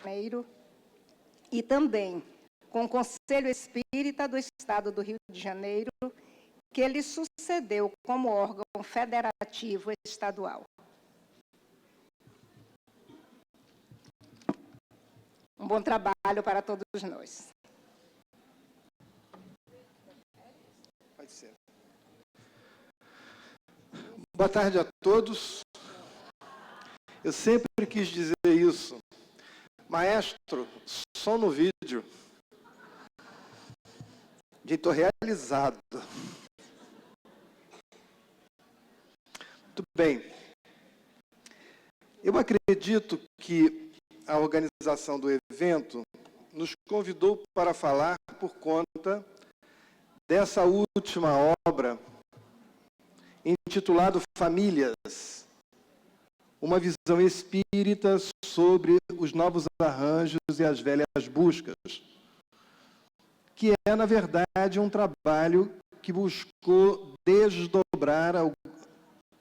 Janeiro, e também com o Conselho Espírita do Estado do Rio de Janeiro, que ele sucedeu como órgão federativo estadual. Um bom trabalho para todos nós. Pode ser. Boa tarde a todos. Eu sempre quis dizer isso. Maestro, só no vídeo. Gente, estou realizado. Muito bem. Eu acredito que a organização do evento nos convidou para falar por conta dessa última obra, intitulada Famílias, uma visão espírita sobre os novos arranjos e as velhas buscas, que é, na verdade, um trabalho que buscou desdobrar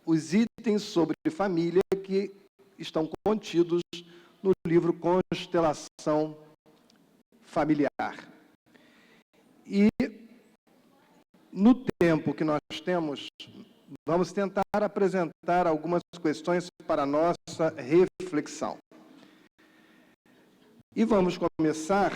os itens sobre família que estão contidos no livro Constelação Familiar. E, no tempo que nós temos, vamos tentar apresentar algumas questões para a nossa reflexão. E vamos começar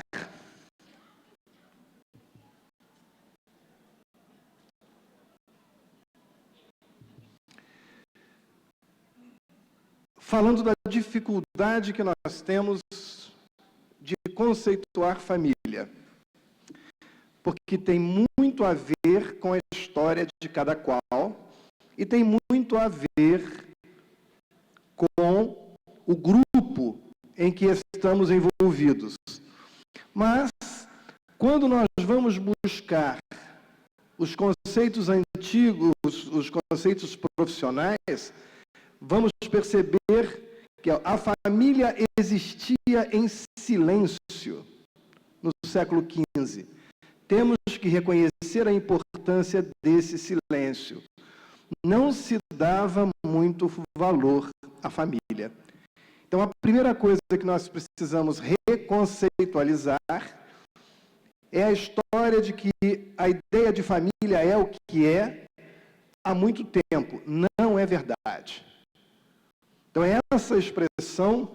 falando da dificuldade que nós temos de conceituar família, porque tem muito a ver com a história de cada qual e tem muito a ver com o grupo em que estamos envolvidos. Mas, quando nós vamos buscar os conceitos antigos, os conceitos profissionais, vamos perceber que a família existia em silêncio no século XV. Temos que reconhecer a importância desse silêncio. Não se dava muito valor à família. Então, a primeira coisa que nós precisamos reconceitualizar é a história de que a ideia de família é o que é há muito tempo. Não é verdade. Então, essa expressão,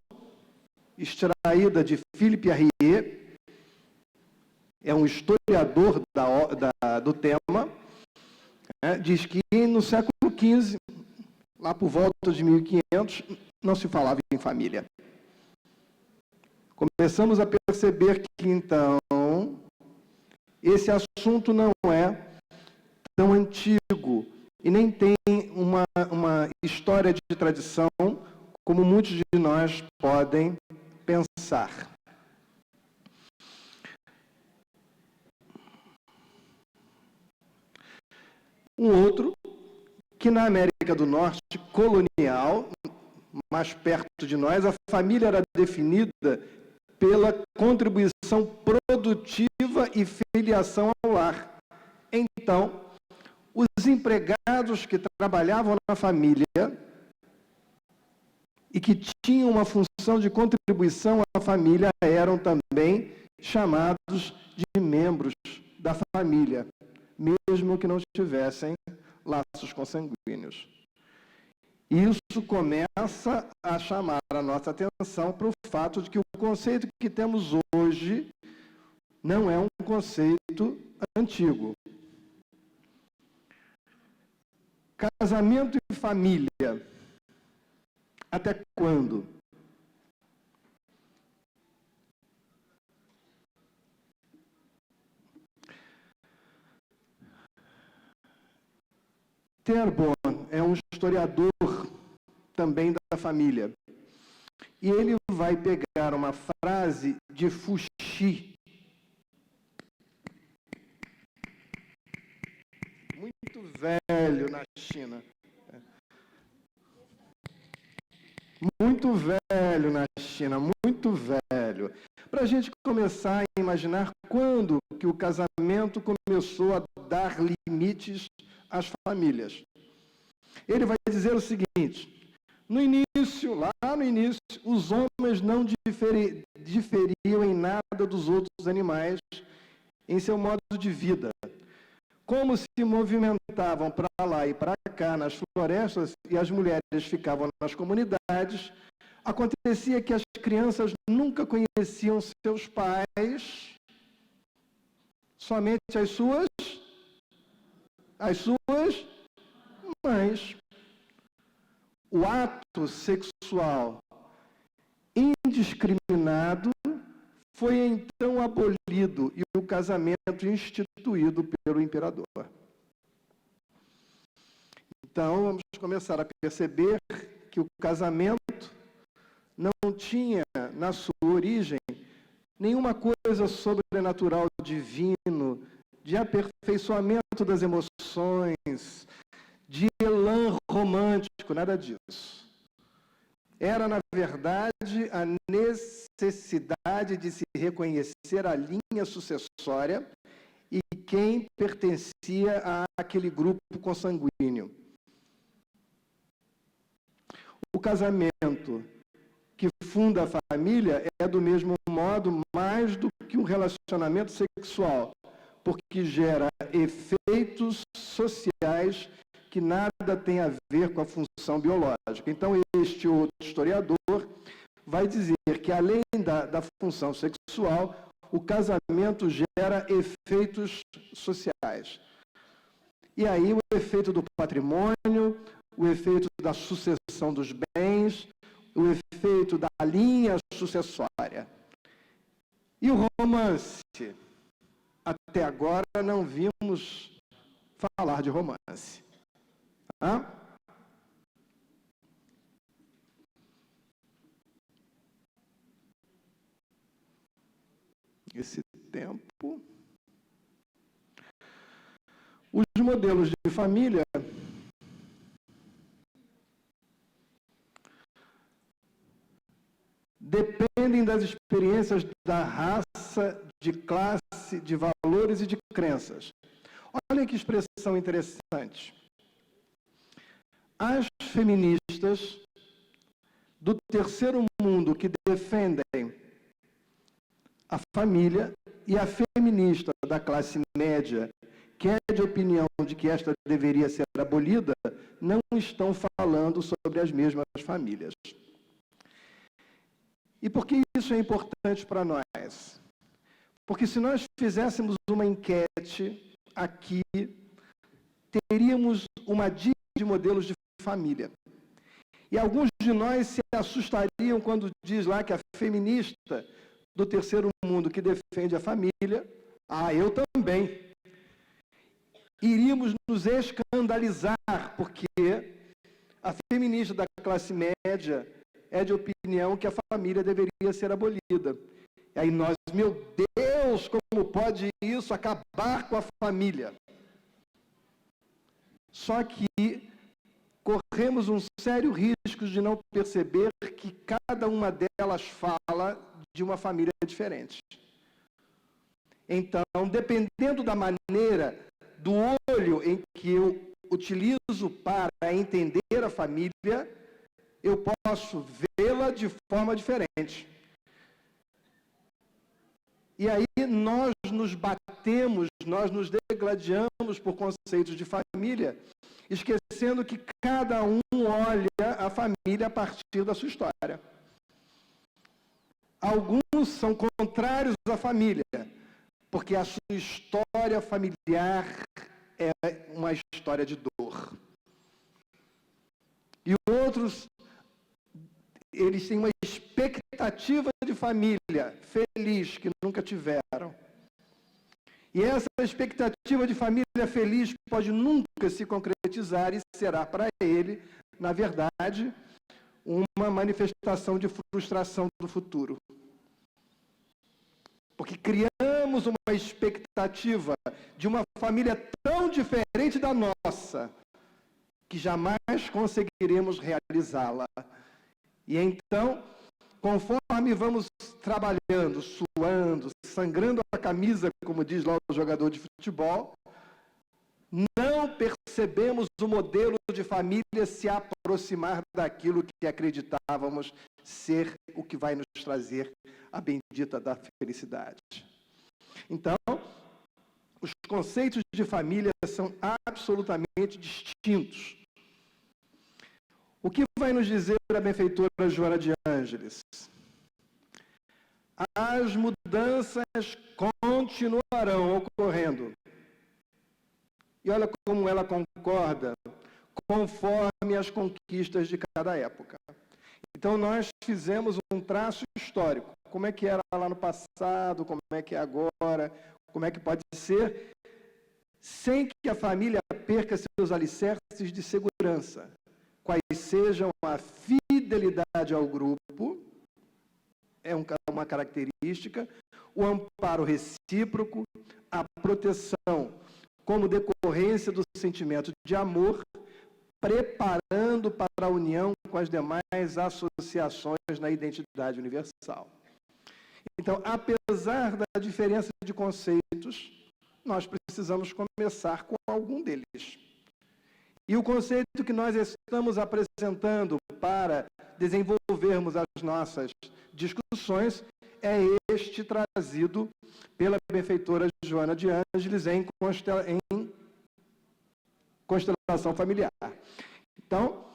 extraída de Philippe Arrier, é um historiador do tema, diz que no século XV, lá por volta de 1500, não se falava em família. Começamos a perceber que, então, esse assunto não é tão antigo e nem tem uma história de tradição como muitos de nós podem pensar. Um outro, que na América do Norte, colonial, mais perto de nós, a família era definida pela contribuição produtiva e filiação ao lar. Então, os empregados que trabalhavam na família e que tinham uma função de contribuição à família eram também chamados de membros da família, mesmo que não tivessem laços consanguíneos. Isso começa a chamar a nossa atenção para o fato de que o conceito que temos hoje não é um conceito antigo. Casamento e família. Até quando? Terborn é um historiador também da família. E ele vai pegar uma frase de Fuxi, muito velho na China. Muito velho na China, muito velho. Para a gente começar a imaginar quando que o casamento começou a dar limites às famílias. Ele vai dizer o seguinte: no início lá no início, os homens não diferiam em nada dos outros animais em seu modo de vida. Como se movimentavam para lá e para cá nas florestas e as mulheres ficavam nas comunidades, acontecia que as crianças nunca conheciam seus pais, somente as suas mães. O ato sexual indiscriminado foi então abolido e o casamento instituído pelo imperador. Então, vamos começar a perceber que o casamento não tinha, na sua origem, nenhuma coisa sobrenatural, divino, de aperfeiçoamento das emoções, de elan romântico, nada disso. Era, na verdade, a necessidade de se reconhecer a linha sucessória e quem pertencia àquele grupo consanguíneo. O casamento que funda a família é, do mesmo modo, mais do que um relacionamento sexual, porque gera efeitos sociais que nada tem a ver com a função biológica. Então, este outro historiador vai dizer que, além da função sexual, o casamento gera efeitos sociais. E aí, o efeito do patrimônio, o efeito da sucessão dos bens, o efeito da linha sucessória. E o romance? Até agora não vimos falar de romance. Esse tempo. Os modelos de família dependem das experiências da raça, de classe, de valores e de crenças. Olha que expressão interessante. As feministas do terceiro mundo que defendem a família e a feminista da classe média, que é de opinião de que esta deveria ser abolida, não estão falando sobre as mesmas famílias. E por que isso é importante para nós? Porque se nós fizéssemos uma enquete aqui, teríamos uma dica de modelos de família. E alguns de nós se assustariam quando diz lá que a feminista do terceiro mundo que defende a família, eu também. Iríamos nos escandalizar, porque a feminista da classe média é de opinião que a família deveria ser abolida. E aí nós, meu Deus, como pode isso acabar com a família? Só que corremos um sério risco de não perceber que cada uma delas fala de uma família diferente. Então, dependendo da maneira, do olho em que eu utilizo para entender a família, eu posso vê-la de forma diferente. E aí nós nos batemos, nós nos degladiamos por conceitos de família, esquecendo que cada um olha a família a partir da sua história. Alguns são contrários à família, porque a sua história familiar é uma história de dor. E outros, eles têm uma expectativa de família feliz que nunca tiveram. E essa expectativa de família feliz pode nunca se concretizar e será para ele, na verdade, uma manifestação de frustração do futuro. Porque criamos uma expectativa de uma família tão diferente da nossa, que jamais conseguiremos realizá-la. E então, conforme vamos trabalhando, suando, sangrando a camisa, como diz lá o jogador de futebol, não não percebemos o modelo de família se aproximar daquilo que acreditávamos ser o que vai nos trazer a bendita da felicidade. Então, os conceitos de família são absolutamente distintos. O que vai nos dizer a benfeitora Joana de Ângeles? As mudanças continuarão ocorrendo. E olha como ela concorda, conforme as conquistas de cada época. Então, nós fizemos um traço histórico. Como é que era lá no passado, como é que é agora, como é que pode ser, sem que a família perca seus alicerces de segurança, quais sejam a fidelidade ao grupo, é uma característica, o amparo recíproco, a proteção como decorrência do sentimento de amor, preparando para a união com as demais associações na identidade universal. Então, apesar da diferença de conceitos, nós precisamos começar com algum deles. E o conceito que nós estamos apresentando para desenvolvermos as nossas discussões é este trazido pela benfeitora Joana de Ângeles em constelação familiar. Então,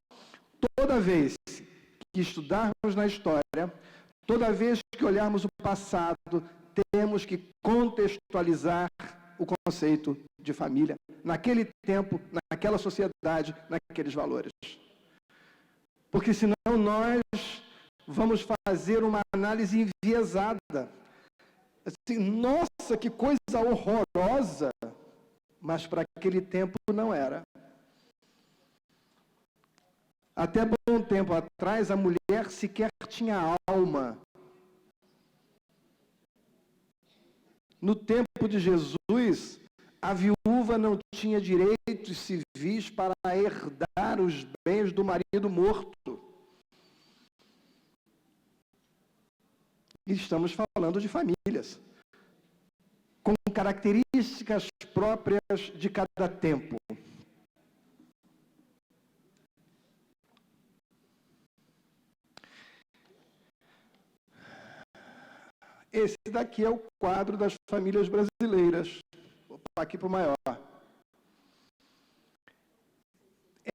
toda vez que estudarmos na história, toda vez que olharmos o passado, temos que contextualizar o conceito de família naquele tempo, naquela sociedade, naqueles valores. Porque senão nós vamos fazer uma análise enviesada. Assim, nossa, que coisa horrorosa! Mas para aquele tempo não era. Até bom tempo atrás, a mulher sequer tinha alma. No tempo de Jesus, a viúva não tinha direitos civis para herdar os bens do marido morto. E estamos falando de famílias, com características próprias de cada tempo. Esse daqui é o quadro das famílias brasileiras. Vou passar aqui para o maior.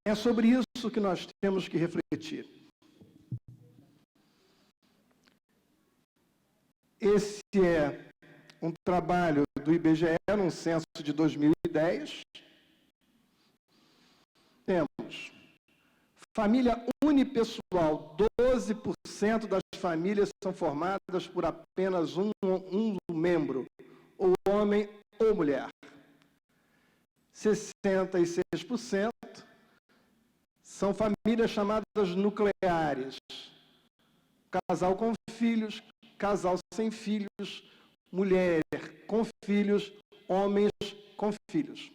É sobre isso que nós temos que refletir. Esse é um trabalho do IBGE, num censo de 2010. Temos família unipessoal, 12% das famílias são formadas por apenas um membro, ou homem ou mulher. 66% são famílias chamadas nucleares. Casal com filhos, casal sem filhos, mulher com filhos, homens com filhos.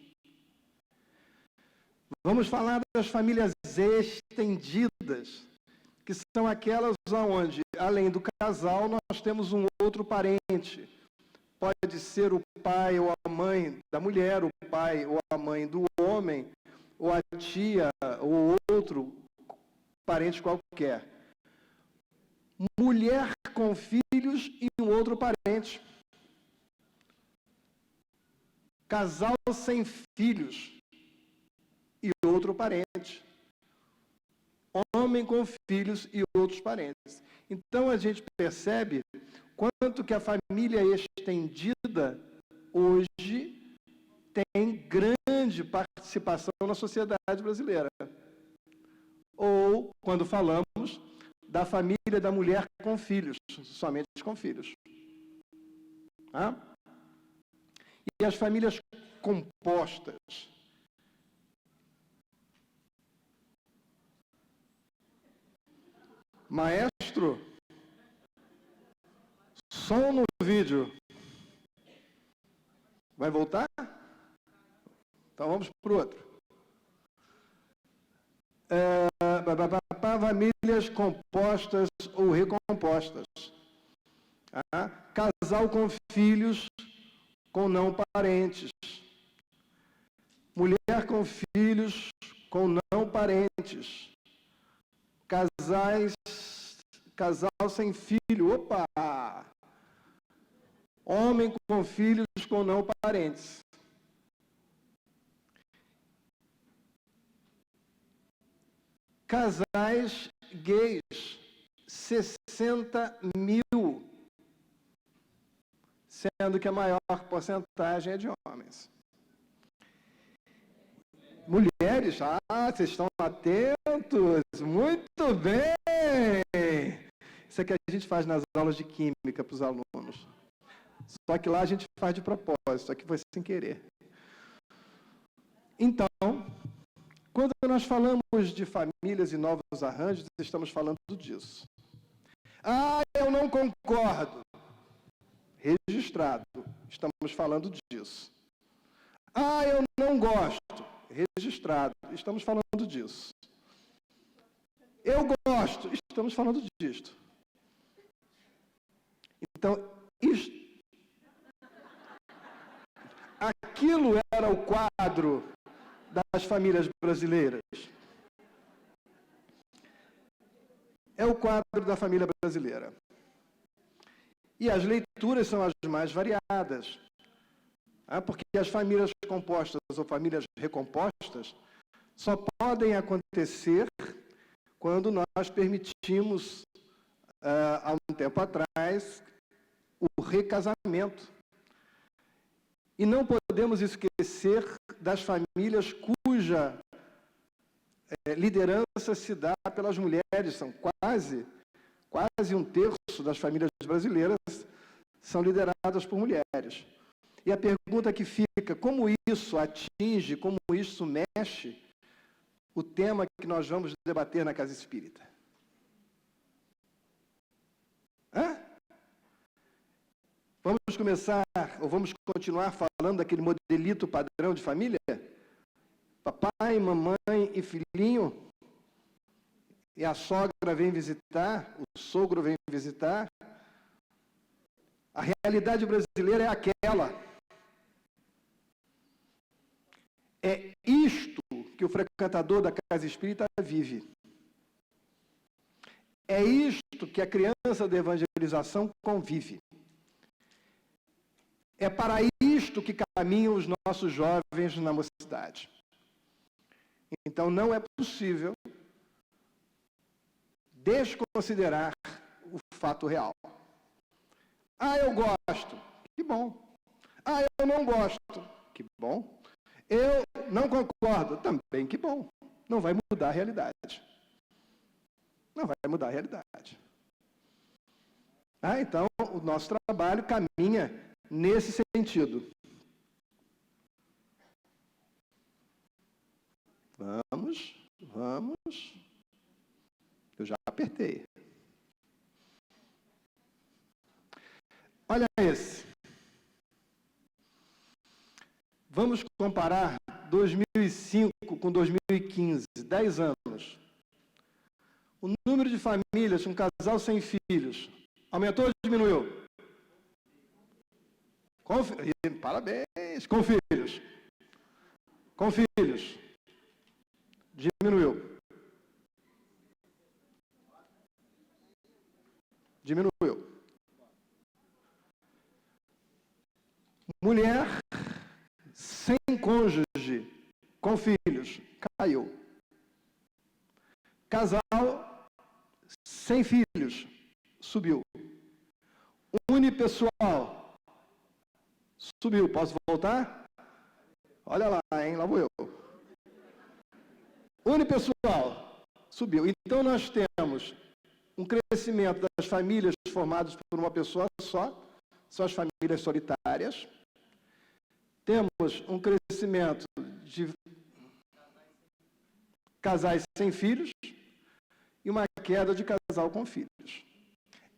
Vamos falar das famílias estendidas, que são aquelas onde, além do casal, nós temos um outro parente. Pode ser o pai ou a mãe da mulher, o pai ou a mãe do homem, ou a tia ou outro parente qualquer. Mulher com filhos e um outro parente. Casal sem filhos e outro parente. Homem com filhos e outros parentes. Então, a gente percebe quanto que a família estendida hoje tem grande participação na sociedade brasileira. Ou, quando falamos da família da mulher com filhos, somente com filhos. Tá? E as famílias compostas. Maestro, som no vídeo. Vai voltar? Então vamos para o outro. Famílias compostas ou recompostas. Tá? Casal com filhos com não parentes. mulher com filhos com não parentes, casal sem filho, opa! Homem com filhos com não parentes. Casais gays, 60 mil, sendo que a maior porcentagem é de homens. Mulheres, vocês estão atentos, muito bem! Isso é que a gente faz nas aulas de química para os alunos. Só que lá a gente faz de propósito, aqui foi sem querer. Então, quando nós falamos de famílias e novos arranjos, estamos falando disso. Eu não concordo. Registrado, estamos falando disso. Eu não gosto. Registrado, estamos falando disso. Eu gosto, estamos falando disto. Então, aquilo era o quadro das famílias brasileiras. É o quadro da família brasileira. E as leituras são as mais variadas. Porque as famílias compostas ou famílias recompostas só podem acontecer quando nós permitimos, há um tempo atrás, o recasamento. E não podemos esquecer das famílias cuja liderança se dá pelas mulheres. São quase um terço das famílias brasileiras são lideradas por mulheres. E a pergunta que fica, como isso atinge, como isso mexe o tema que nós vamos debater na Casa Espírita? Vamos começar, ou vamos continuar falando daquele modelito padrão de família? Papai, mamãe e filhinho, e a sogra vem visitar, o sogro vem visitar. A realidade brasileira é aquela. É isto que o frequentador da Casa Espírita vive. É isto que a criança da evangelização convive. É para isto que caminham os nossos jovens na mocidade. Então, não é possível desconsiderar o fato real. Eu gosto. Que bom. Eu não gosto. Que bom. Eu não concordo. Também que bom. Não vai mudar a realidade. Não vai mudar a realidade. Então, o nosso trabalho caminha nesse sentido. Vamos. Eu já apertei. Olha esse. Vamos comparar 2005 com 2015, 10 anos. O número de famílias, um casal sem filhos, aumentou ou diminuiu? Parabéns. Com filhos. Com filhos. Diminuiu. Diminuiu. Mulher sem cônjuge, com filhos, caiu. Casal sem filhos, subiu. Unipessoal, subiu. Posso voltar? Olha lá, lá vou eu. Unipessoal, subiu. Então, nós temos um crescimento das famílias formadas por uma pessoa só, são as famílias solitárias. Temos um crescimento de casais sem filhos e uma queda de casal com filhos.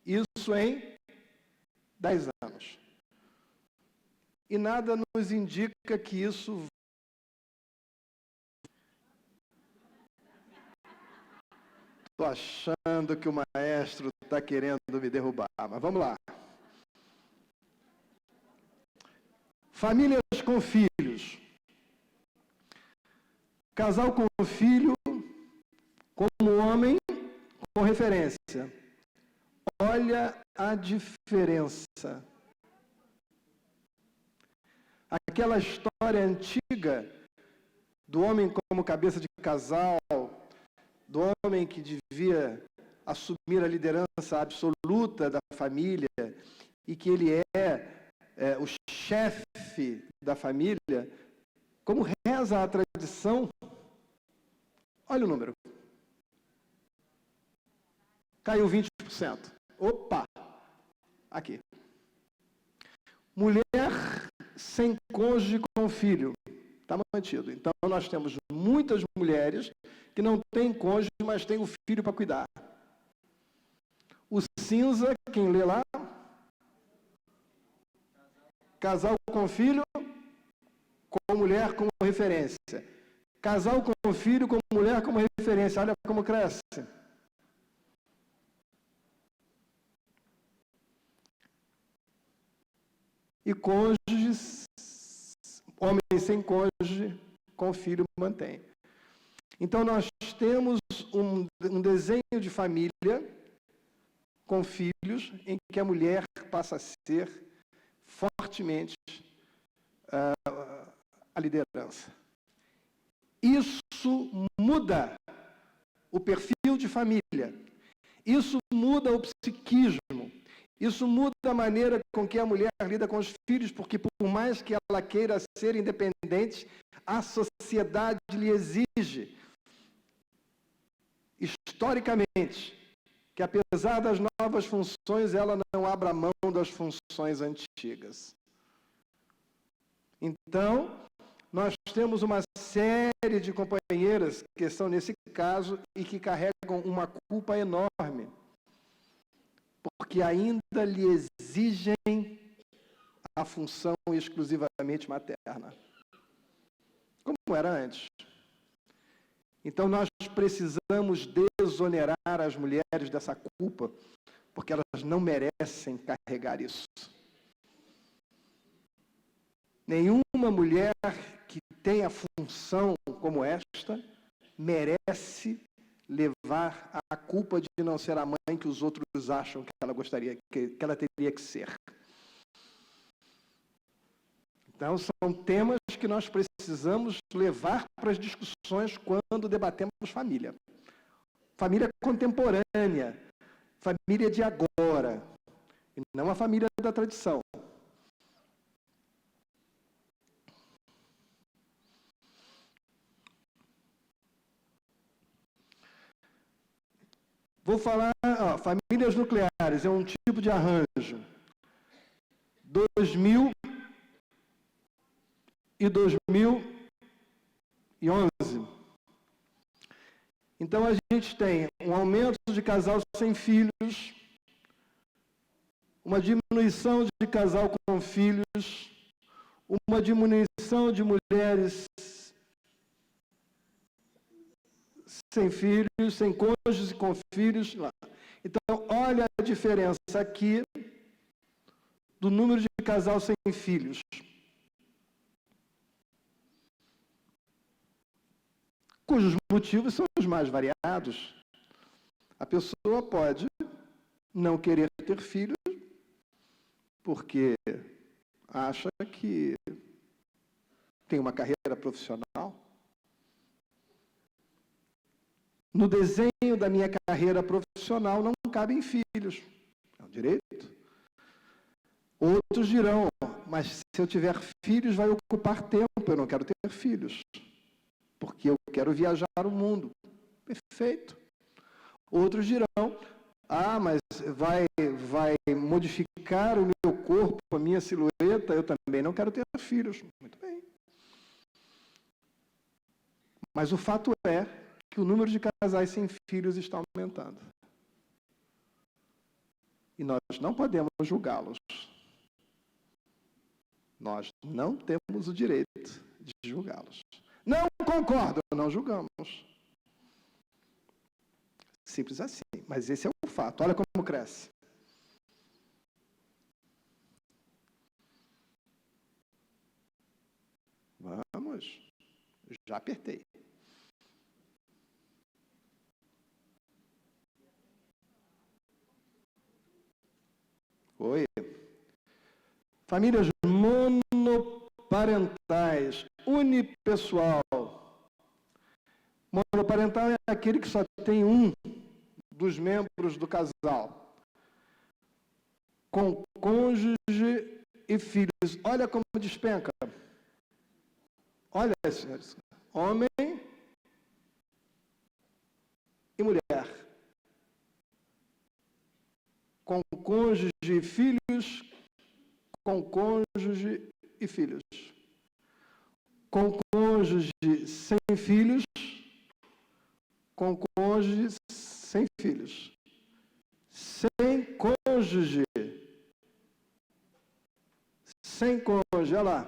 Isso em 10 anos. E nada nos indica que isso... Estou achando que o maestro está querendo me derrubar, mas vamos lá. Famílias com filhos. Casal com filho, como homem com referência. Olha a diferença. Aquela história antiga do homem como cabeça de casal, do homem que devia assumir a liderança absoluta da família e que ele é o chefe da família, como reza a tradição, olha o número. Caiu 20%. Opa! Aqui. Mulher sem cônjuge com filho. Está mantido. Então, nós temos muitas mulheres que não têm cônjuge, mas têm o filho para cuidar. O cinza, quem lê lá? Casal com filho, com mulher como referência. Casal com filho, com mulher como referência. Olha como cresce. E cônjuges, homem sem cônjuge, com filho mantém. Então, nós temos um desenho de família com filhos, em que a mulher passa a ser fortemente a liderança. Isso muda o perfil de família. Isso muda o psiquismo. Isso muda a maneira com que a mulher lida com os filhos, porque por mais que ela queira ser independente, a sociedade lhe exige, historicamente, que apesar das novas funções, ela não abra mão das funções antigas. Então, nós temos uma série de companheiras que estão nesse caso e que carregam uma culpa enorme, porque ainda lhe exigem a função exclusivamente materna, como era antes. Então, nós precisamos desonerar as mulheres dessa culpa, porque elas não merecem carregar isso. Nenhuma mulher que tenha função como esta merece levar a culpa de não ser a mãe que os outros acham que ela gostaria, que ela teria que ser. Então, são temas que nós precisamos levar para as discussões quando debatemos família. Família contemporânea, família de agora, e não a família da tradição. Vou falar, famílias nucleares, é um tipo de arranjo. 2000 e 2011. Então, a gente tem um aumento de casal sem filhos, uma diminuição de casal com filhos, uma diminuição de mulheres sem filhos, sem cônjuges e com filhos. Então, olha a diferença aqui do número de casal sem filhos. Cujos motivos são os mais variados. A pessoa pode não querer ter filhos porque acha que tem uma carreira profissional. No desenho da minha carreira profissional não cabem filhos. É um direito. Outros dirão, mas se eu tiver filhos vai ocupar tempo, eu não quero ter filhos, porque eu quero viajar o mundo. Perfeito. Outros dirão, mas vai modificar o meu corpo, a minha silhueta, eu também não quero ter filhos. Muito bem. Mas o fato é que o número de casais sem filhos está aumentando. E nós não podemos julgá-los. Nós não temos o direito de julgá-los. Não concordo, não julgamos. Simples assim, mas esse é o fato. Olha como cresce. Vamos. Já apertei. Oi. Famílias monoparentais, unipessoal. Monoparental é aquele que só tem um dos membros do casal, com cônjuge e filhos. Olha como despenca. Olha, senhores, homem e mulher, com cônjuge e filhos, com cônjuge e filhos, com cônjuge sem filhos, com cônjuge sem filhos, sem cônjuge, olha lá,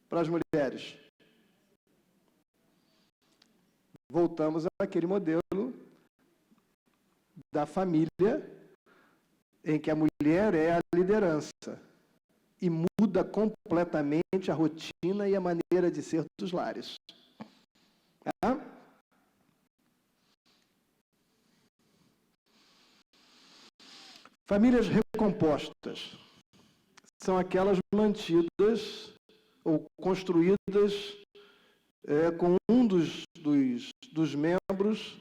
para as mulheres. Voltamos àquele modelo da família em que a mulher é a liderança e muda completamente a rotina e a maneira de ser dos lares. Tá? Famílias recompostas são aquelas mantidas ou construídas com um dos membros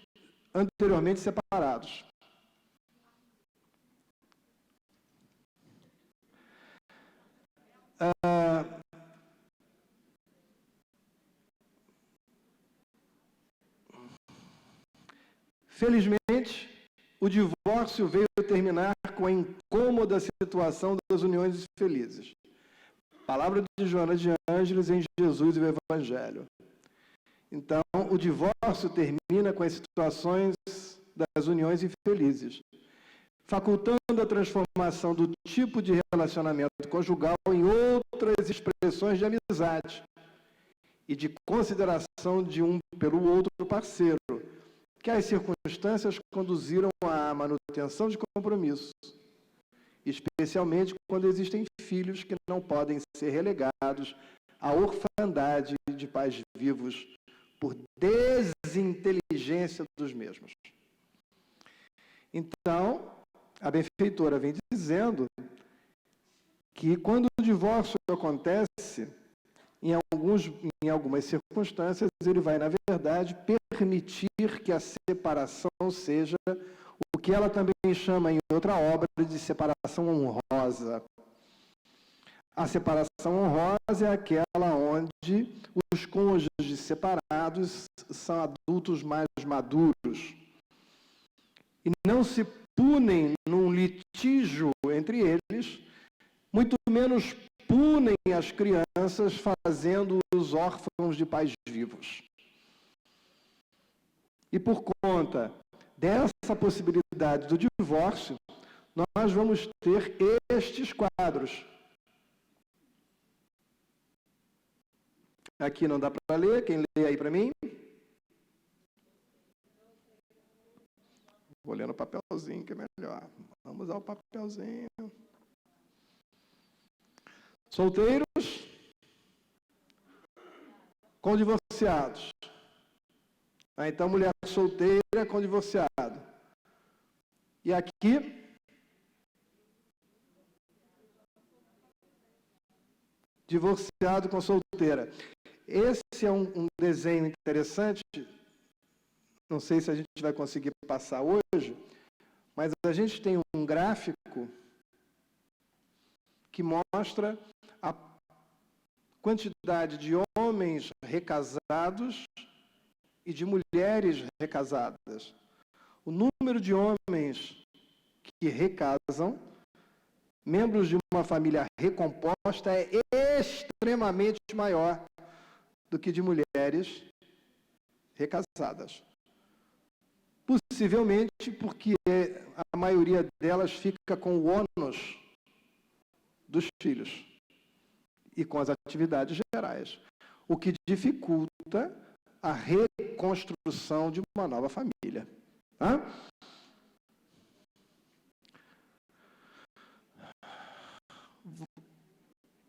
anteriormente separados. Felizmente, o divórcio veio terminar com a incômoda situação das uniões felizes. Palavra de Joana de Ângeles em Jesus e o Evangelho. Então, o divórcio termina com as situações das uniões infelizes, facultando a transformação do tipo de relacionamento conjugal em outras expressões de amizade e de consideração de um pelo outro parceiro, que as circunstâncias conduziram à manutenção de compromissos, especialmente quando existem filhos que não podem ser relegados à orfandade de pais vivos por desinteligência dos mesmos. Então, a benfeitora vem dizendo que quando o divórcio acontece, em algumas circunstâncias, ele vai, na verdade, permitir que a separação seja o que ela também chama em outra obra de separação honrosa. A separação honrosa é aquela onde os cônjuges separados são adultos mais maduros e não se punem num litígio entre eles, muito menos punem as crianças fazendo-os órfãos de pais vivos. E por conta dessa possibilidade do divórcio, nós vamos ter estes quadros. Aqui não dá para ler, quem lê aí para mim? Vou ler no papelzinho que é melhor. Vamos ao papelzinho. Solteiros com divorciados. Então, mulher solteira com divorciado. E aqui, divorciado com solteira. Esse é um desenho interessante, não sei se a gente vai conseguir passar hoje, mas a gente tem um gráfico que mostra a quantidade de homens recasados e de mulheres recasadas. O número de homens que recasam, membros de uma família recomposta, é extremamente maior do que de mulheres recasadas. Possivelmente porque a maioria delas fica com o ônus dos filhos e com as atividades gerais, o que dificulta a reconstrução de uma nova família. Tá?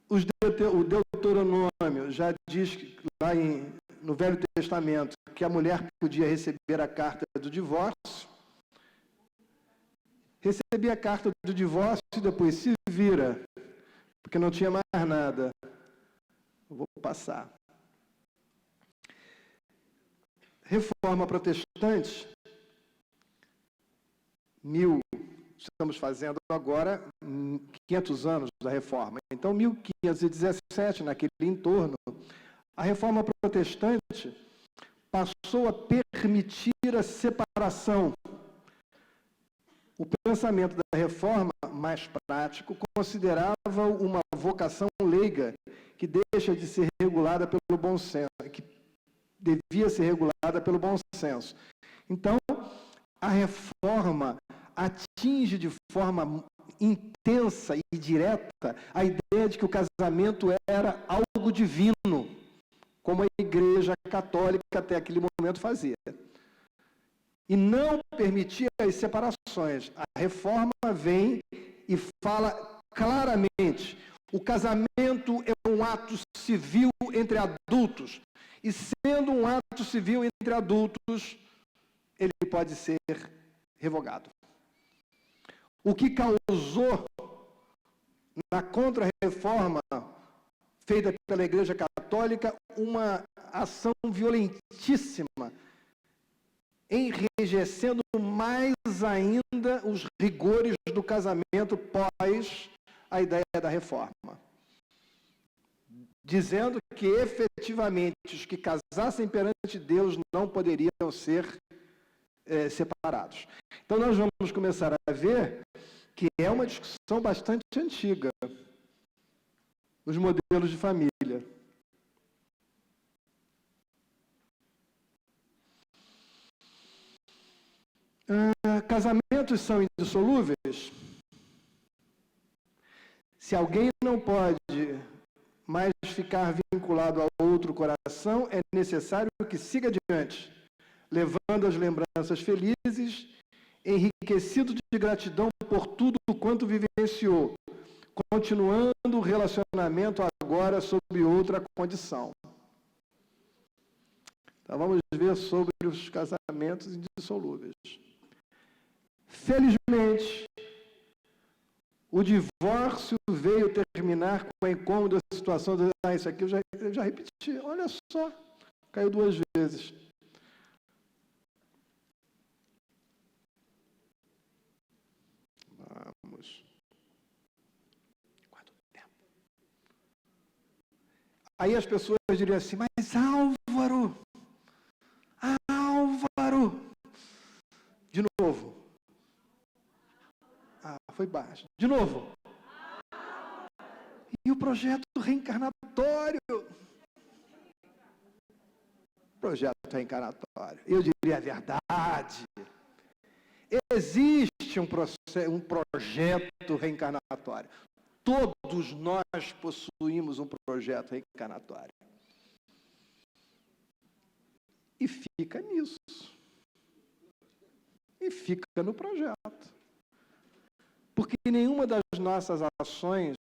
O Deuteronômio já diz lá no Velho Testamento que a mulher podia receber a carta do divórcio, Recebi a carta do divórcio e depois se vira, porque não tinha mais nada. Eu vou passar. Reforma protestante, estamos fazendo agora 500 anos da reforma. Então, 1517, naquele entorno, a reforma protestante passou a permitir a separação. O pensamento da reforma, mais prático, considerava uma vocação leiga, que deixa de ser regulada pelo bom senso, que devia ser regulada pelo bom senso. Então, a reforma atinge de forma intensa e direta a ideia de que o casamento era algo divino, como a Igreja Católica até aquele momento fazia. E não permitia as separações. A reforma vem e fala claramente: o casamento é um ato civil entre adultos. E sendo um ato civil entre adultos, ele pode ser revogado. O que causou na contra-reforma feita pela Igreja Católica uma ação violentíssima, enrijecendo mais ainda os rigores do casamento pós a ideia da reforma, dizendo que efetivamente os que casassem perante Deus não poderiam ser separados. Então nós vamos começar a ver que é uma discussão bastante antiga nos modelos de família. Casamentos são indissolúveis? Se alguém não pode mais ficar vinculado a outro coração, é necessário que siga adiante, levando as lembranças felizes, enriquecido de gratidão por tudo quanto vivenciou, continuando o relacionamento agora sob outra condição. Então, vamos ver sobre os casamentos indissolúveis. Felizmente, o divórcio veio terminar com a incômoda situação de, isso aqui eu já repeti, olha só, caiu 2 vezes. Vamos. Quanto tempo? Aí as pessoas diriam assim, mas Álvaro, de novo. Foi baixo. De novo. E o projeto reencarnatório? Projeto reencarnatório. Eu diria a verdade. Existe um projeto reencarnatório. Todos nós possuímos um projeto reencarnatório. E fica nisso. E fica no projeto. Porque nenhuma das nossas ações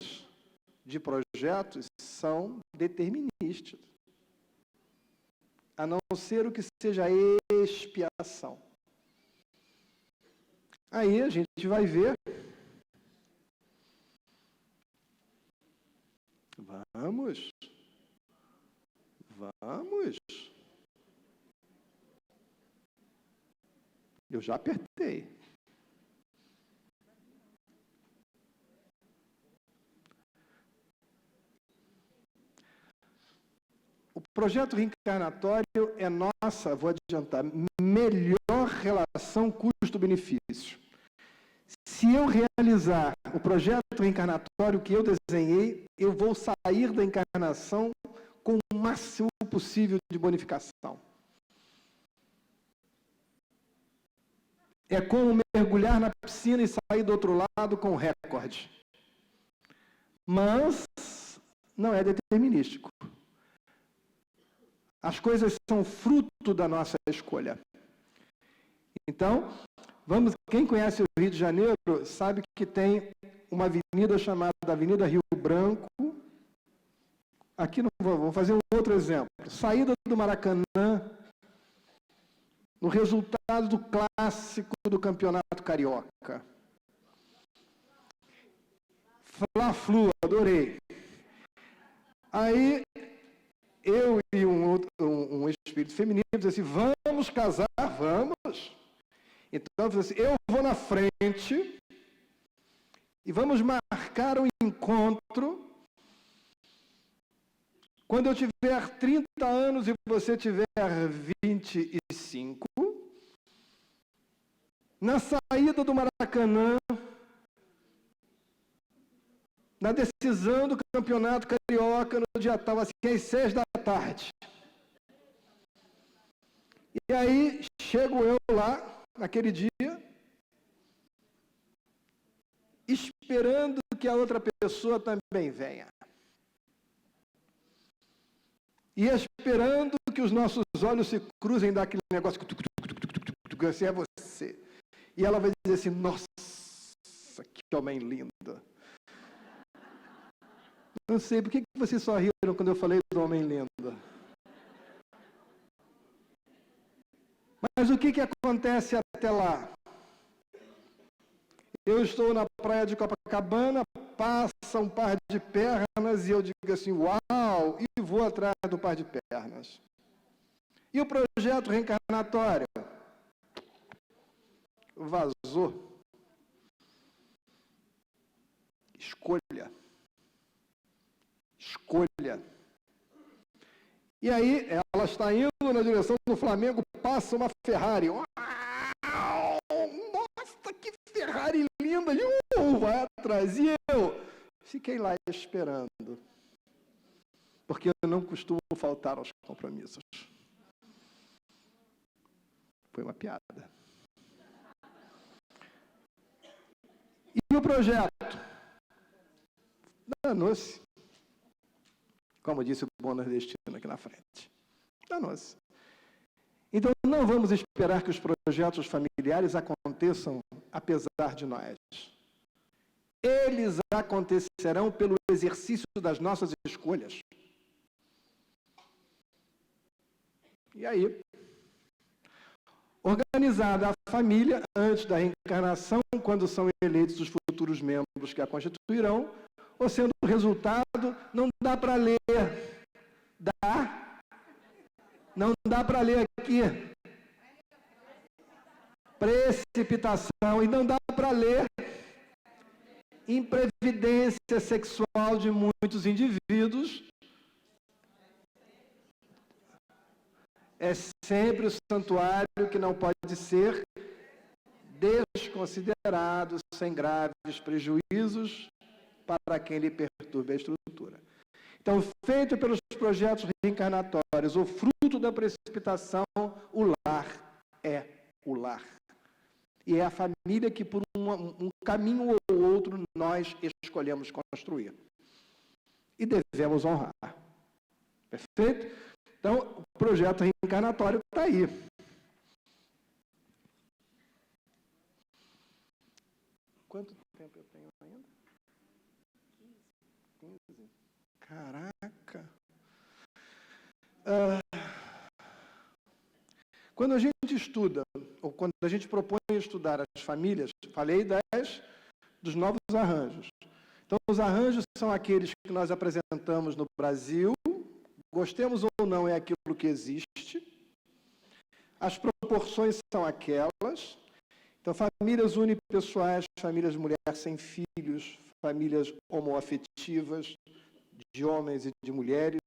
de projetos são deterministas, a não ser o que seja expiação. Aí a gente vai ver. Vamos. Eu já apertei. O projeto reencarnatório é nossa, vou adiantar, melhor relação custo-benefício. Se eu realizar o projeto reencarnatório que eu desenhei, eu vou sair da encarnação com o máximo possível de bonificação. É como mergulhar na piscina e sair do outro lado com recorde. Mas não é determinístico. As coisas são fruto da nossa escolha. Então, quem conhece o Rio de Janeiro sabe que tem uma avenida chamada Avenida Rio Branco. Aqui não vou fazer um outro exemplo. Saída do Maracanã, no resultado do clássico do Campeonato Carioca. Fla-Flu, adorei. Aí, eu e um espírito feminino disse assim, vamos casar, vamos. Então, eu falei assim, eu vou na frente e vamos marcar um encontro quando eu tiver 30 anos e você tiver 25, na saída do Maracanã, na decisão do Campeonato Carioca, no dia tal, assim, às 6 da tarde. E aí, chego eu lá, naquele dia, esperando que a outra pessoa também venha. E esperando que os nossos olhos se cruzem daquele negócio, assim é você. E ela vai dizer assim, nossa, que homem lindo. Não sei, por que vocês só riram quando eu falei do homem lindo? Mas o que acontece até lá? Eu estou na praia de Copacabana, passa um par de pernas e eu digo assim, uau, e vou atrás do par de pernas. E o projeto reencarnatório? Vazou. Escolha. Escolha. E aí, ela está indo na direção do Flamengo, passa uma Ferrari. Uau! Nossa, que Ferrari linda! Vai atrás. E eu fiquei lá esperando. Porque eu não costumo faltar aos compromissos. Foi uma piada. E o projeto? Danou-se. Como disse o bom nordestino aqui na frente. Danou-se. Então, não vamos esperar que os projetos familiares aconteçam apesar de nós. Eles acontecerão pelo exercício das nossas escolhas. E aí, organizada a família antes da reencarnação, quando são eleitos os futuros membros que a constituirão, ou sendo o resultado, não dá para ler. Dá? Não dá para ler aqui. Precipitação. E não dá para ler imprevidência sexual de muitos indivíduos. É sempre o santuário que não pode ser desconsiderado sem graves prejuízos para quem lhe perturbe a estrutura. Então, feito pelos projetos reencarnatórios, o fruto da precipitação, o lar é o lar. E é a família que, por um caminho ou outro, nós escolhemos construir. E devemos honrar. Perfeito? Então, o projeto reencarnatório está aí. Quanto tempo eu tenho ainda? 15. Caraca! Quando a gente estuda, ou quando a gente propõe estudar as famílias, falei dos novos arranjos. Então, os arranjos são aqueles que nós apresentamos no Brasil, gostemos ou não, é aquilo que existe. As proporções são aquelas. Então, famílias unipessoais, famílias de mulher sem filhos, famílias homoafetivas, de homens e de mulheres,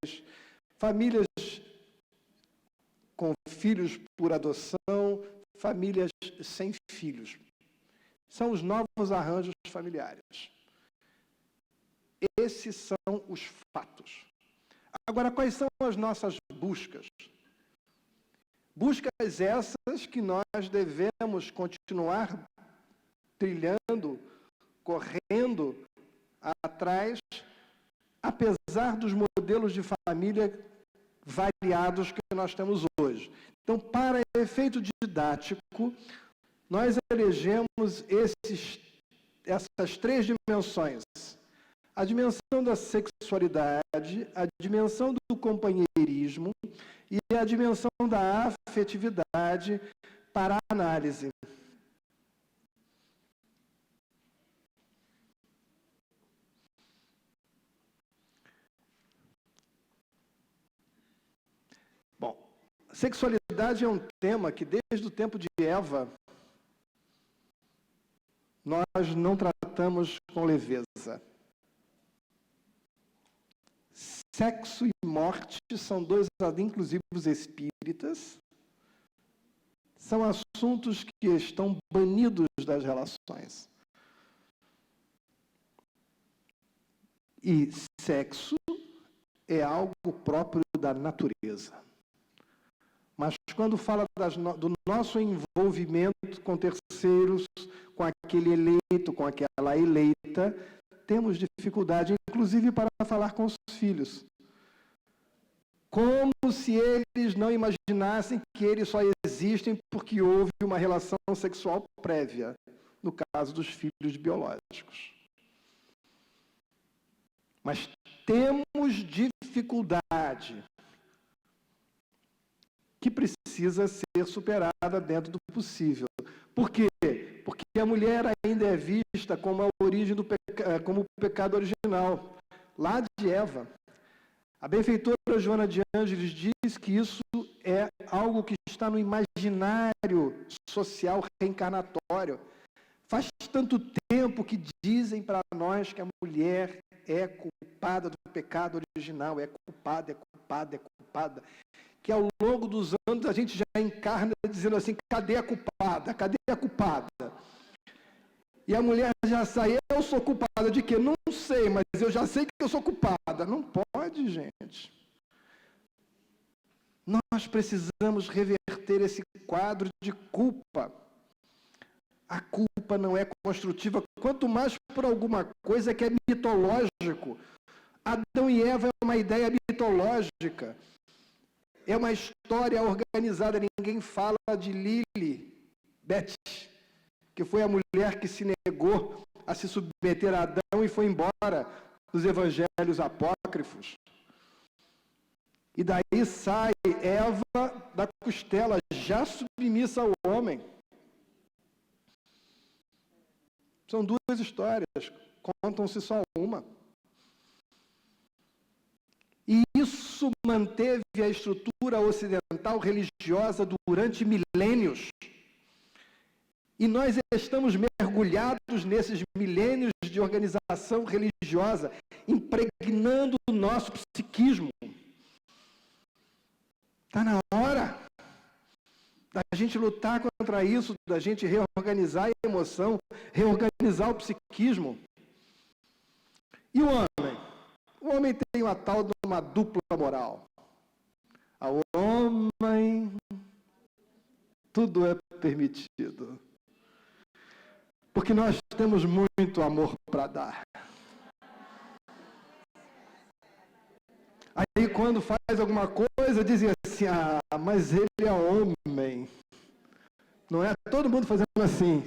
famílias com filhos por adoção, famílias sem filhos. São os novos arranjos familiares. Esses são os fatos. Agora, quais são as nossas buscas? Buscas essas que nós devemos continuar trilhando, correndo atrás, apesar dos modelos de família variados que nós temos hoje. Então, para efeito didático, nós elegemos essas três dimensões. A dimensão da sexualidade, a dimensão do companheirismo e a dimensão da afetividade para a análise. Sexualidade é um tema que, desde o tempo de Eva, nós não tratamos com leveza. Sexo e morte são dois, inclusive os espíritas, são assuntos que estão banidos das relações. E sexo é algo próprio da natureza. Mas quando fala do nosso envolvimento com terceiros, com aquele eleito, com aquela eleita, temos dificuldade, inclusive, para falar com os filhos. Como se eles não imaginassem que eles só existem porque houve uma relação sexual prévia, no caso dos filhos biológicos. Mas temos dificuldade que precisa ser superada dentro do possível. Por quê? Porque a mulher ainda é vista como a origem como o pecado original, lá de Eva. A benfeitora Joana de Ângeles diz que isso é algo que está no imaginário social reencarnatório. Faz tanto tempo que dizem para nós que a mulher é culpada do pecado original, é culpada, que ao longo dos anos a gente já encarna dizendo assim, cadê a culpada? Cadê a culpada? E a mulher já sai, eu sou culpada de quê? Não sei, mas eu já sei que eu sou culpada. Não pode, gente. Nós precisamos reverter esse quadro de culpa. A culpa não é construtiva, quanto mais por alguma coisa que é mitológico. Adão e Eva é uma ideia mitológica. É uma história organizada, ninguém fala de Lilibet, que foi a mulher que se negou a se submeter a Adão e foi embora dos evangelhos apócrifos. E daí sai Eva da costela, já submissa ao homem. São duas histórias, contam-se só uma. E isso manteve a estrutura ocidental religiosa durante milênios. E nós estamos mergulhados nesses milênios de organização religiosa, impregnando o nosso psiquismo. Está na hora da gente lutar contra isso, da gente reorganizar a emoção, reorganizar o psiquismo. E o homem? O homem tem uma tal de uma dupla moral. Ao homem, tudo é permitido. Porque nós temos muito amor para dar. Aí quando faz alguma coisa, dizem assim, mas ele é homem. Não é todo mundo fazendo assim.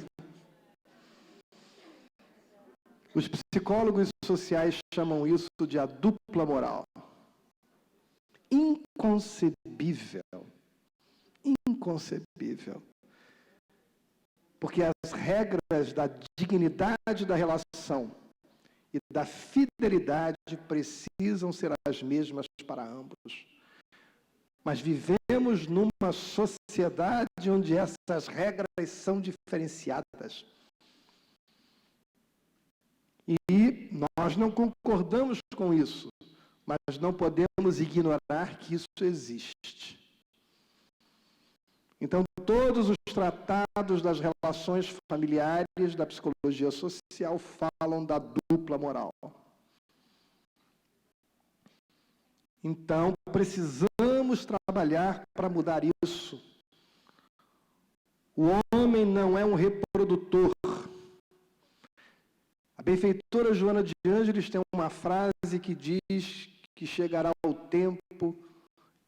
Os psicólogos sociais chamam isso de a dupla moral. Inconcebível. Inconcebível. Porque as regras da dignidade da relação e da fidelidade precisam ser as mesmas para ambos. Mas vivemos numa sociedade onde essas regras são diferenciadas. E nós não concordamos com isso, mas não podemos ignorar que isso existe. Então, todos os tratados das relações familiares, da psicologia social, falam da dupla moral. Então, precisamos trabalhar para mudar isso. O homem não é um reprodutor. A benfeitora Joana de Ângeles tem uma frase que diz que chegará o tempo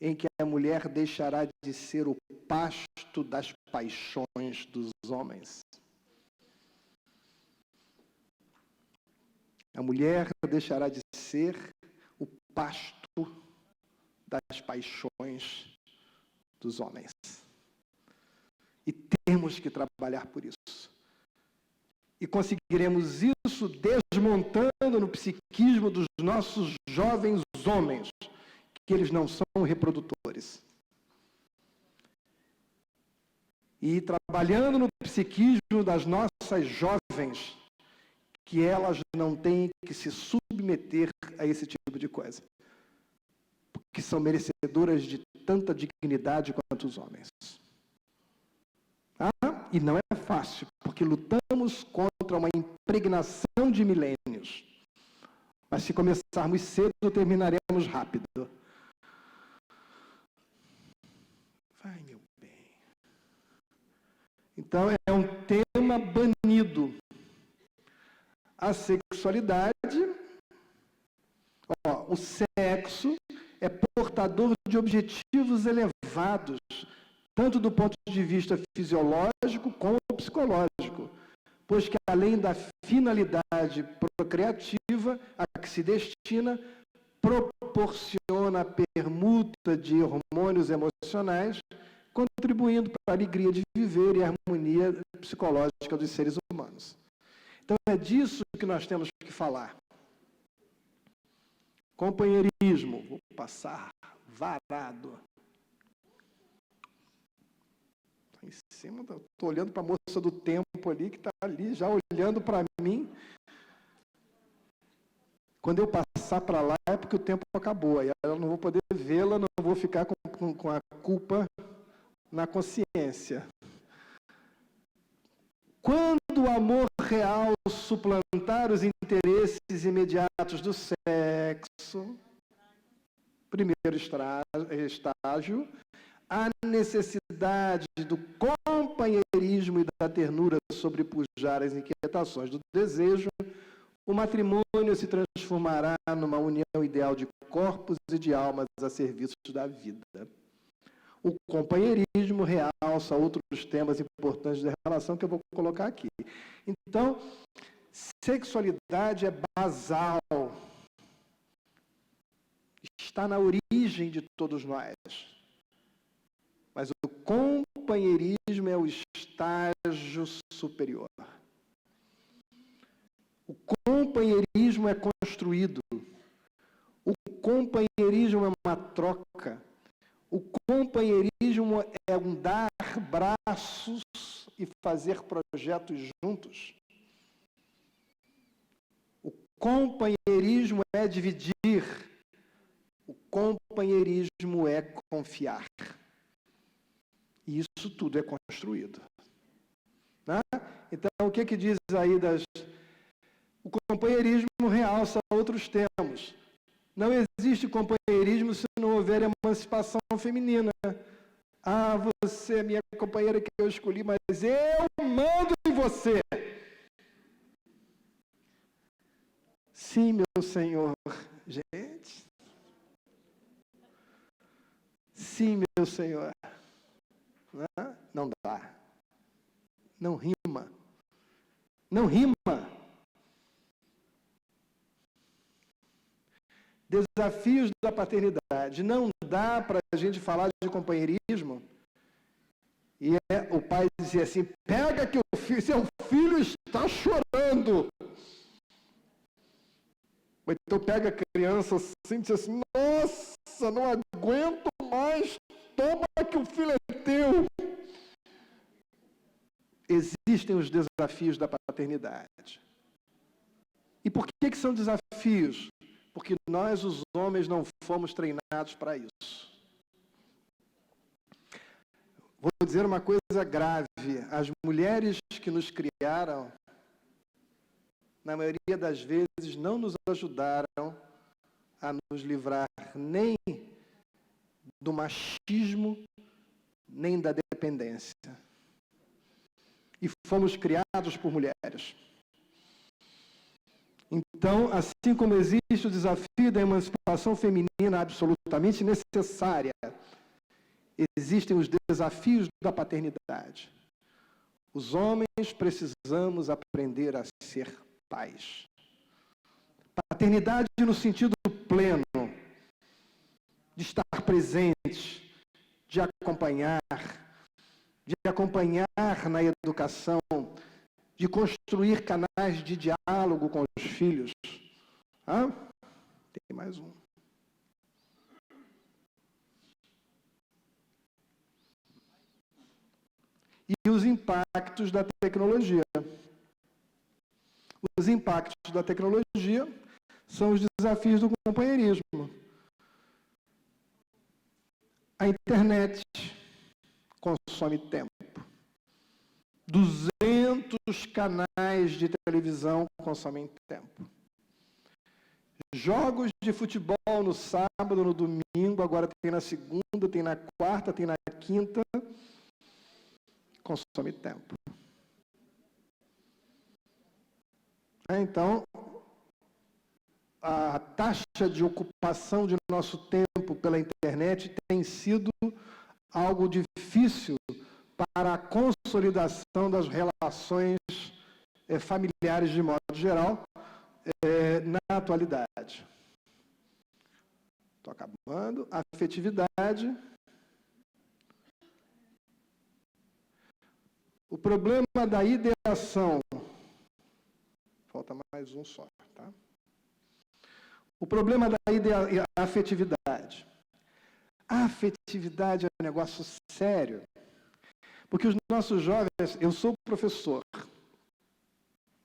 em que a mulher deixará de ser o pasto das paixões dos homens. A mulher deixará de ser o pasto das paixões dos homens. E temos que trabalhar por isso. E conseguiremos isso desmontando no psiquismo dos nossos jovens homens, que eles não são reprodutores. e trabalhando no psiquismo das nossas jovens, que elas não têm que se submeter a esse tipo de coisa, porque são merecedoras de tanta dignidade quanto os homens. E não é fácil, porque lutamos contra uma impregnação de milênios. Mas se começarmos cedo, terminaremos rápido. Vai, meu bem. Então, é um tema banido. A sexualidade, o sexo é portador de objetivos elevados, tanto do ponto de vista fisiológico como psicológico, pois que além da finalidade procriativa a que se destina, proporciona a permuta de hormônios emocionais, contribuindo para a alegria de viver e a harmonia psicológica dos seres humanos. Então, é disso que nós temos que falar. Companheirismo. Vou passar varado. Em cima, estou olhando para a moça do tempo ali, que está ali, já olhando para mim. Quando eu passar para lá, é porque o tempo acabou. Aí eu não vou poder vê-la, não vou ficar com a culpa na consciência. Quando o amor real suplantar os interesses imediatos do sexo, primeiro estágio, a necessidade do companheirismo e da ternura sobrepujar as inquietações do desejo, o matrimônio se transformará numa união ideal de corpos e de almas a serviço da vida. O companheirismo realça outros temas importantes da relação que eu vou colocar aqui. Então, sexualidade é basal. Está na origem de todos nós. Mas o companheirismo é o estágio superior. O companheirismo é construído. O companheirismo é uma troca. O companheirismo é um dar braços e fazer projetos juntos. O companheirismo é dividir. O companheirismo é confiar. E isso tudo é construído. Né? Então, o que diz aí o companheirismo realça outros termos. Não existe companheirismo se não houver emancipação feminina. Você é minha companheira que eu escolhi, mas eu mando em você. Sim, meu Senhor. Gente. Sim, meu Senhor. Não dá. Não rima. Não rima. Desafios da paternidade. Não dá para a gente falar de companheirismo e o pai dizer assim, pega que seu filho está chorando. Ou então pega a criança assim e diz assim, nossa, não aguento mais, toma que o filho é teu. Existem os desafios da paternidade. E por que são desafios? Porque nós, os homens, não fomos treinados para isso. Vou dizer uma coisa grave. As mulheres que nos criaram, na maioria das vezes, não nos ajudaram a nos livrar nem do machismo, nem da dependência. E fomos criados por mulheres. Então, assim como existe o desafio da emancipação feminina absolutamente necessária, existem os desafios da paternidade. Os homens precisamos aprender a ser pais. Paternidade no sentido pleno, de estar presente, de acompanhar na educação, de construir canais de diálogo com os filhos. Tem mais um. e os impactos da tecnologia. Os impactos da tecnologia são os desafios do companheirismo. A internet consome tempo. 200 canais de televisão consomem tempo. Jogos de futebol no sábado, no domingo, agora tem na segunda, tem na quarta, tem na quinta, consome tempo. Então, a taxa de ocupação de nosso tempo pela internet tem sido algo difícil para a consolidação das relações familiares de modo geral na atualidade. Estou acabando. Afetividade. O problema da ideação. Falta mais um só, tá? O problema da afetividade. A afetividade é um negócio sério. Porque os nossos jovens, eu sou professor,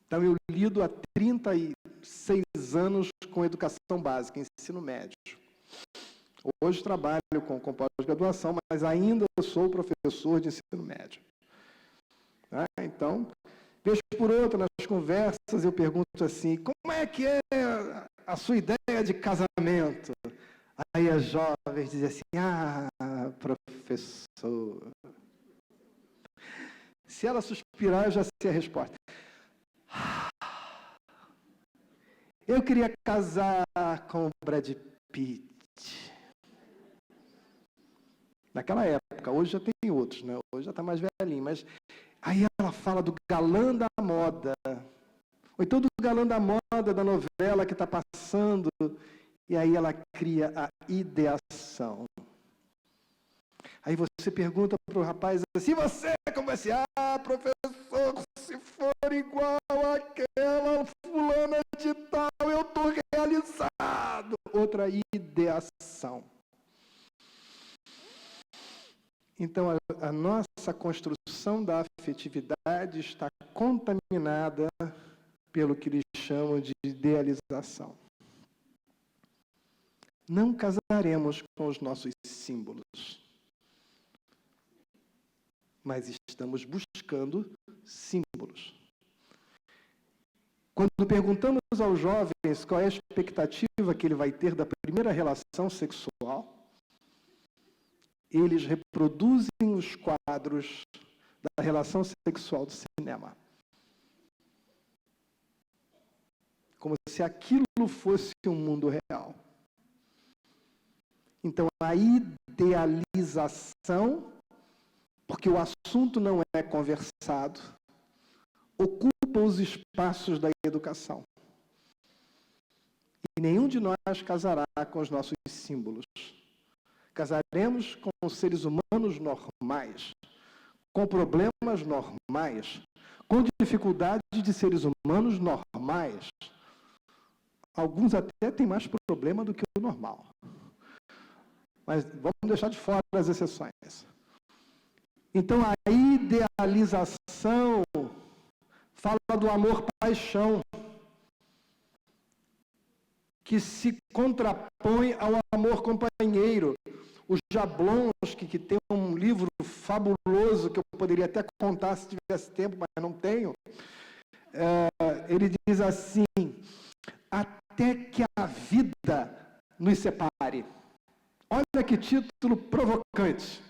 então eu lido há 36 anos com educação básica, ensino médio. Hoje trabalho com pós-graduação, mas ainda sou professor de ensino médio. Tá? Então, vez por outra, nas conversas, eu pergunto assim, como é que é a sua ideia de casamento? Aí as jovens dizem assim, professor... Se ela suspirar, eu já sei a resposta. Eu queria casar com o Brad Pitt. Naquela época, hoje já tem outros, né? Hoje já está mais velhinho, mas aí ela fala do galã da moda. Ou então do galã da moda da novela que está passando, e aí ela cria a ideação. Aí você pergunta para o rapaz assim, você como vai ser? Professor, se for igual àquela fulana de tal, eu estou realizado. Outra ideação. Então, a nossa construção da afetividade está contaminada pelo que eles chamam de idealização. Não casaremos com os nossos símbolos. Mas estamos buscando símbolos. Quando perguntamos aos jovens qual é a expectativa que ele vai ter da primeira relação sexual, eles reproduzem os quadros da relação sexual do cinema. Como se aquilo fosse um mundo real. Então, a idealização, porque o assunto não é conversado, ocupa os espaços da educação. E nenhum de nós casará com os nossos símbolos. Casaremos com seres humanos normais, com problemas normais, com dificuldades de seres humanos normais. Alguns até têm mais problema do que o normal. Mas vamos deixar de fora as exceções. Então, a idealização fala do amor-paixão, que se contrapõe ao amor companheiro. O Jablonski, que tem um livro fabuloso, que eu poderia até contar se tivesse tempo, mas não tenho, ele diz assim, até que a vida nos separe. Olha que título provocante.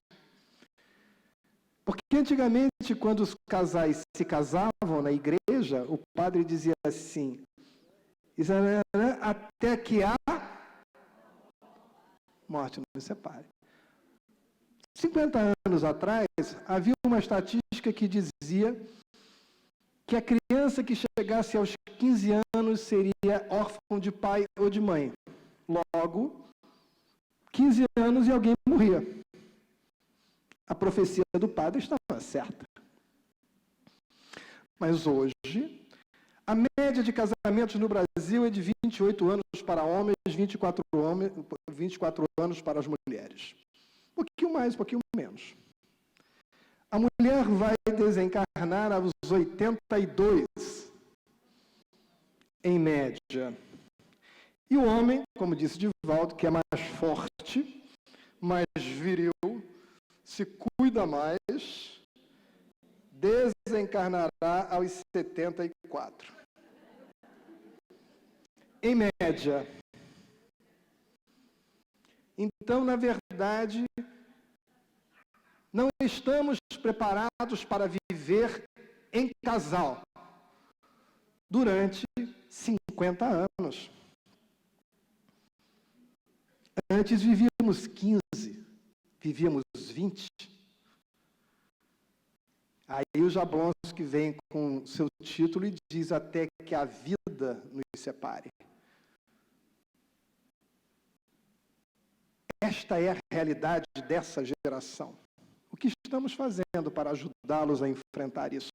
Porque antigamente, quando os casais se casavam na igreja, o padre dizia assim, até que a morte não nos separe. 50 anos atrás, havia uma estatística que dizia que a criança que chegasse aos 15 anos seria órfão de pai ou de mãe. Logo, 15 anos e alguém morria. A profecia do padre estava certa. Mas hoje, a média de casamentos no Brasil é de 28 anos para homens, 24 anos para as mulheres. Um pouquinho mais, um pouquinho menos. A mulher vai desencarnar aos 82, em média. E o homem, como disse Divaldo, que é mais forte, mais viril, se cuida mais, desencarnará aos 74. Em média. Então, na verdade, não estamos preparados para viver em casal durante 50 anos. Antes vivíamos 15, vivíamos 20. Aí o Jablonski vem com seu título e diz até que a vida nos separe. Esta é a realidade dessa geração. O que estamos fazendo para ajudá-los a enfrentar isso?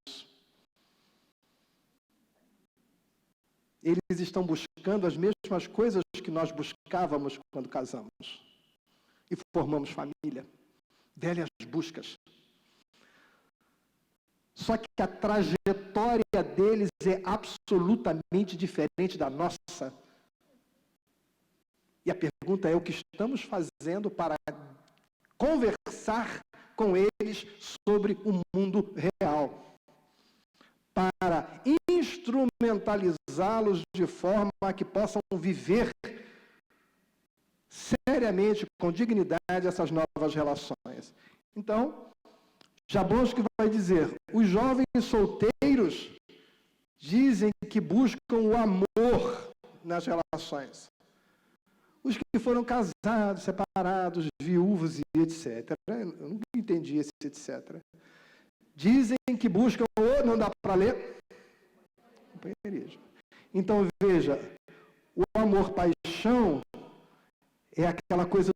Eles estão buscando as mesmas coisas que nós buscávamos quando casamos e formamos família. Velhas buscas. Só que a trajetória deles é absolutamente diferente da nossa. E a pergunta é o que estamos fazendo para conversar com eles sobre o mundo real, para instrumentalizá-los de forma que possam viver seriamente, com dignidade, essas novas relações. Então, Jablonski vai dizer, os jovens solteiros dizem que buscam o amor nas relações. Os que foram casados, separados, viúvos e etc. Eu nunca entendi esse etc. Dizem que buscam o... Não dá para ler? Companheirismo. Então, veja, o amor-paixão é aquela coisa